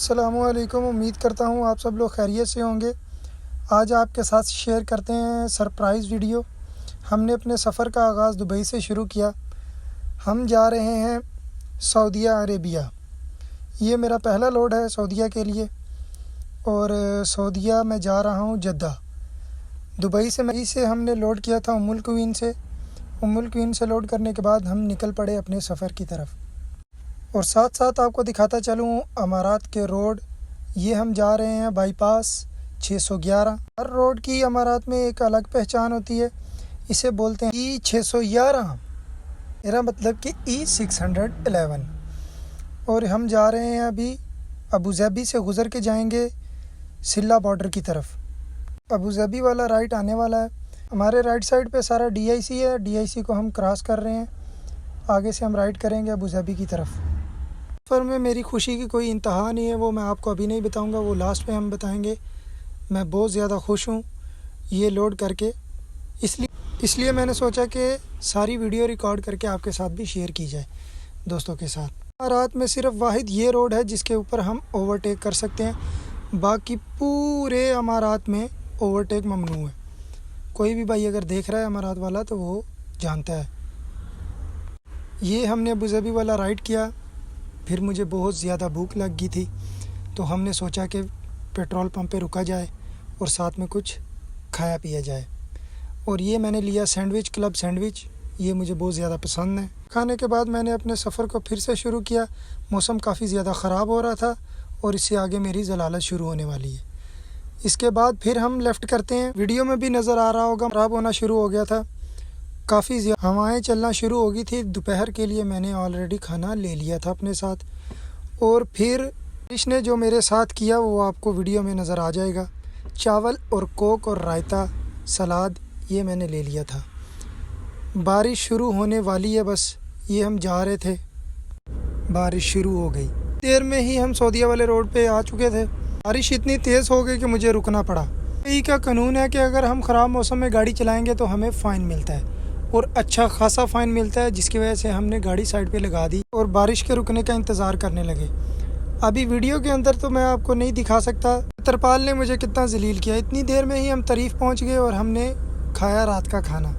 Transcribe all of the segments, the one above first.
السلام علیکم، امید کرتا ہوں آپ سب لوگ خیریت سے ہوں گے۔ آج آپ کے ساتھ شیئر کرتے ہیں سرپرائز ویڈیو۔ ہم نے اپنے سفر کا آغاز دبئی سے شروع کیا۔ ہم جا رہے ہیں سعودیہ عربیہ۔ یہ میرا پہلا لوڈ ہے سعودیہ کے لیے، اور سعودیہ میں جا رہا ہوں جدہ۔ دبئی سے ہم نے لوڈ کیا تھا ام القوین سے۔ ام القوین سے لوڈ کرنے کے بعد ہم نکل پڑے اپنے سفر کی طرف، اور ساتھ ساتھ آپ کو دکھاتا چلوں امارات کے روڈ۔ یہ ہم جا رہے ہیں بائی پاس 611۔ ہر روڈ کی امارات میں ایک الگ پہچان ہوتی ہے، اسے بولتے ہیں E611، میرا مطلب کہ E611۔ اور ہم جا رہے ہیں ابھی ابوظہبی سے گزر کے جائیں گے سلہ بارڈر کی طرف۔ ابوظہبی والا رائٹ آنے والا ہے۔ ہمارے رائٹ سائڈ پہ سارا DIC ہے، DIC کو ہم کراس کر رہے ہیں۔ آگے سے ہم رائٹ کریں گے ابوظہبی کی طرف۔ سفر میں میری خوشی کی کوئی انتہا نہیں ہے، وہ میں آپ کو ابھی نہیں بتاؤں گا، وہ لاسٹ پہ ہم بتائیں گے۔ میں بہت زیادہ خوش ہوں یہ لوڈ کر کے، اس لیے میں نے سوچا کہ ساری ویڈیو ریکارڈ کر کے آپ کے ساتھ بھی شیئر کی جائے دوستوں کے ساتھ۔ امارات میں صرف واحد یہ روڈ ہے جس کے اوپر ہم اوورٹیک کر سکتے ہیں، باقی پورے امارات میں اوورٹیک ممنوع ہے۔ کوئی بھی بھائی اگر دیکھ رہا ہے امارات والا تو وہ جانتا ہے۔ یہ ہم نے ابوظہبی والا رائڈ کیا، پھر مجھے بہت زیادہ بھوک لگ گئی تھی، تو ہم نے سوچا کہ پیٹرول پمپ پہ رکا جائے اور ساتھ میں کچھ کھایا پیا جائے۔ اور یہ میں نے لیا سینڈوچ، کلب سینڈوچ، یہ مجھے بہت زیادہ پسند ہے۔ کھانے کے بعد میں نے اپنے سفر کو پھر سے شروع کیا۔ موسم کافی زیادہ خراب ہو رہا تھا، اور اس سے آگے میری ضلالت شروع ہونے والی ہے۔ اس کے بعد پھر ہم لیفٹ کرتے ہیں۔ ویڈیو میں بھی نظر آ رہا ہوگا خراب ہونا شروع ہو گیا تھا، کافی زیادہ ہوائیں چلنا شروع ہو گئی تھی۔ دوپہر کے لیے میں نے آلریڈی کھانا لے لیا تھا اپنے ساتھ، اور پھر اس نے جو میرے ساتھ کیا وہ آپ کو ویڈیو میں نظر آ جائے گا۔ چاول اور کوک اور رائتا، سلاد، یہ میں نے لے لیا تھا۔ بارش شروع ہونے والی ہے، بس یہ ہم جا رہے تھے، بارش شروع ہو گئی۔ دیر میں ہی ہم سعودیہ والے روڈ پہ آ چکے تھے۔ بارش اتنی تیز ہو گئی کہ مجھے رکنا پڑا۔ دبئی کا قانون ہے کہ اگر ہم خراب موسم میں گاڑی چلائیں گے تو ہمیں فائن ملتا ہے، اور اچھا خاصا فائن ملتا ہے، جس کی وجہ سے ہم نے گاڑی سائڈ پہ لگا دی اور بارش کے رکنے کا انتظار کرنے لگے۔ ابھی ویڈیو کے اندر تو میں آپ کو نہیں دکھا سکتا ترپال نے مجھے کتنا ذلیل کیا۔ اتنی دیر میں ہی ہم طریف پہنچ گئے، اور ہم نے کھایا رات کا کھانا،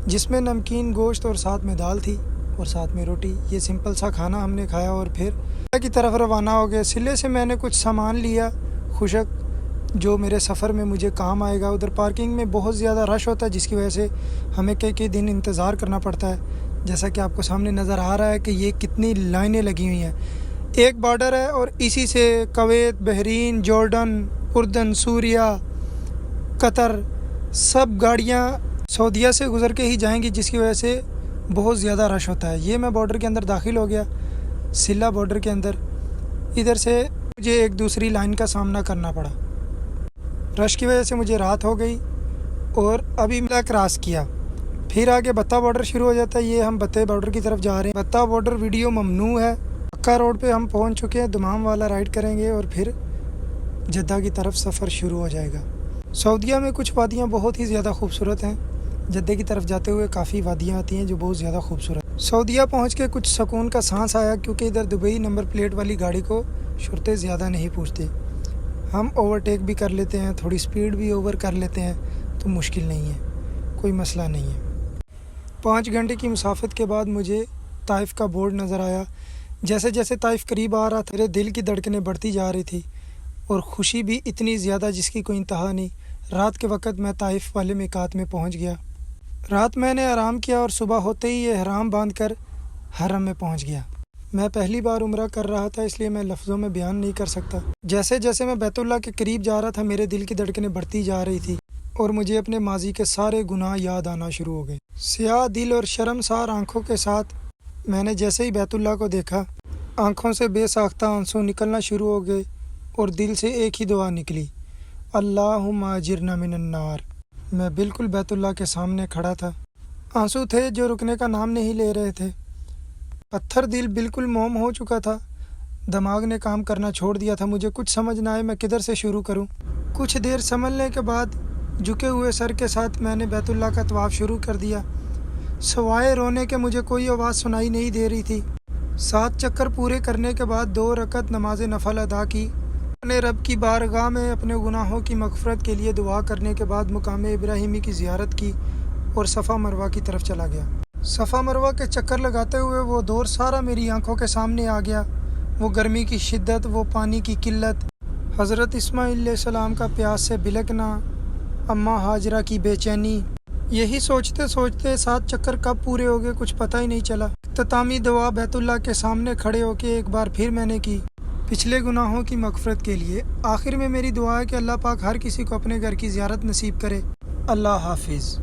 جس میں نمکین گوشت اور ساتھ میں دال تھی اور ساتھ میں روٹی۔ یہ سمپل سا کھانا ہم نے کھایا، اور پھر سلہ کی طرف روانہ ہو گئے۔ سلے سے میں نے کچھ سامان لیا خشک، جو میرے سفر میں مجھے کام آئے گا۔ ادھر پارکنگ میں بہت زیادہ رش ہوتا ہے، جس کی وجہ سے ہمیں کئی دن انتظار کرنا پڑتا ہے۔ جیسا کہ آپ کو سامنے نظر آ رہا ہے کہ یہ کتنی لائنیں لگی ہوئی ہیں۔ ایک بارڈر ہے، اور اسی سے کویت، بحرین، جارڈن، اردن، سوریہ، قطر، سب گاڑیاں سعودیہ سے گزر کے ہی جائیں گی، جس کی وجہ سے بہت زیادہ رش ہوتا ہے۔ یہ میں بارڈر کے اندر داخل ہو گیا، سلہ بارڈر کے اندر۔ ادھر سے مجھے ایک دوسری لائن کا سامنا کرنا پڑا، رش کی وجہ سے مجھے رات ہو گئی، اور ابھی میں کراس کیا۔ پھر آگے بتہ بارڈر شروع ہو جاتا ہے۔ یہ ہم بتہ بارڈر کی طرف جا رہے ہیں۔ بتہ بارڈر ویڈیو ممنوع ہے۔ مکہ روڈ پہ ہم پہنچ چکے ہیں، دمام والا رائڈ کریں گے، اور پھر جدہ کی طرف سفر شروع ہو جائے گا۔ سعودیہ میں کچھ وادیاں بہت ہی زیادہ خوبصورت ہیں۔ جدہ کی طرف جاتے ہوئے کافی وادیاں آتی ہیں جو بہت زیادہ خوبصورت۔ سعودیہ پہنچ کے کچھ سکون کا سانس آیا، کیونکہ ادھر دبئی نمبر پلیٹ والی گاڑی کو شرطیں زیادہ نہیں پوچھتے۔ ہم اوورٹیک بھی کر لیتے ہیں، تھوڑی سپیڈ بھی اوور کر لیتے ہیں، تو مشکل نہیں ہے، کوئی مسئلہ نہیں ہے۔ 5 گھنٹے کی مسافت کے بعد مجھے طائف کا بورڈ نظر آیا۔ جیسے جیسے طائف قریب آ رہا تھا، میرے دل کی دھڑکنیں بڑھتی جا رہی تھی، اور خوشی بھی اتنی زیادہ جس کی کوئی انتہا نہیں۔ رات کے وقت میں طائف والے میقات میں پہنچ گیا۔ رات میں نے آرام کیا، اور صبح ہوتے ہی احرام باندھ کر حرم میں پہنچ گیا۔ میں پہلی بار عمرہ کر رہا تھا، اس لیے میں لفظوں میں بیان نہیں کر سکتا۔ جیسے جیسے میں بیت اللہ کے قریب جا رہا تھا، میرے دل کی دھڑکنیں بڑھتی جا رہی تھی، اور مجھے اپنے ماضی کے سارے گناہ یاد آنا شروع ہو گئے۔ سیاہ دل اور شرمسار آنکھوں کے ساتھ میں نے جیسے ہی بیت اللہ کو دیکھا، آنکھوں سے بے ساختہ آنسو نکلنا شروع ہو گئے، اور دل سے ایک ہی دعا نکلی، اللہم اجرنا من النار۔ میں بالکل بیت اللہ کے سامنے کھڑا تھا۔ آنسو تھے جو رکنے کا نام نہیں لے رہے تھے۔ پتھر دل بالکل موم ہو چکا تھا، دماغ نے کام کرنا چھوڑ دیا تھا۔ مجھے کچھ سمجھ نہ آئے میں کدھر سے شروع کروں۔ کچھ دیر سنبھلنے کے بعد جھکے ہوئے سر کے ساتھ میں نے بیت اللہ کا طواف شروع کر دیا۔ سوائے رونے کے مجھے کوئی آواز سنائی نہیں دے رہی تھی۔ 7 چکر پورے کرنے کے بعد 2 رکعت نماز نفل ادا کی۔ اپنے رب کی بارگاہ میں اپنے گناہوں کی مغفرت کے لیے دعا کرنے کے بعد مقام ابراہیمی کی زیارت کی اور صفا مروہ کی طرف چلا گیا۔ صفا مروہ کے چکر لگاتے ہوئے وہ دور سارا میری آنکھوں کے سامنے آ گیا، وہ گرمی کی شدت، وہ پانی کی قلت، حضرت اسماعیل علیہ السلام کا پیاس سے بلکنا، اماں ہاجرہ کی بے چینی۔ یہی سوچتے سوچتے 7 چکر کب پورے ہو گئے کچھ پتہ ہی نہیں چلا۔ اختتامی دعا بیت اللہ کے سامنے کھڑے ہو کے ایک بار پھر میں نے کی، پچھلے گناہوں کی مغفرت کے لیے۔ آخر میں میری دعا ہے کہ اللہ پاک ہر کسی کو اپنے گھر کی زیارت نصیب کرے۔ اللہ حافظ۔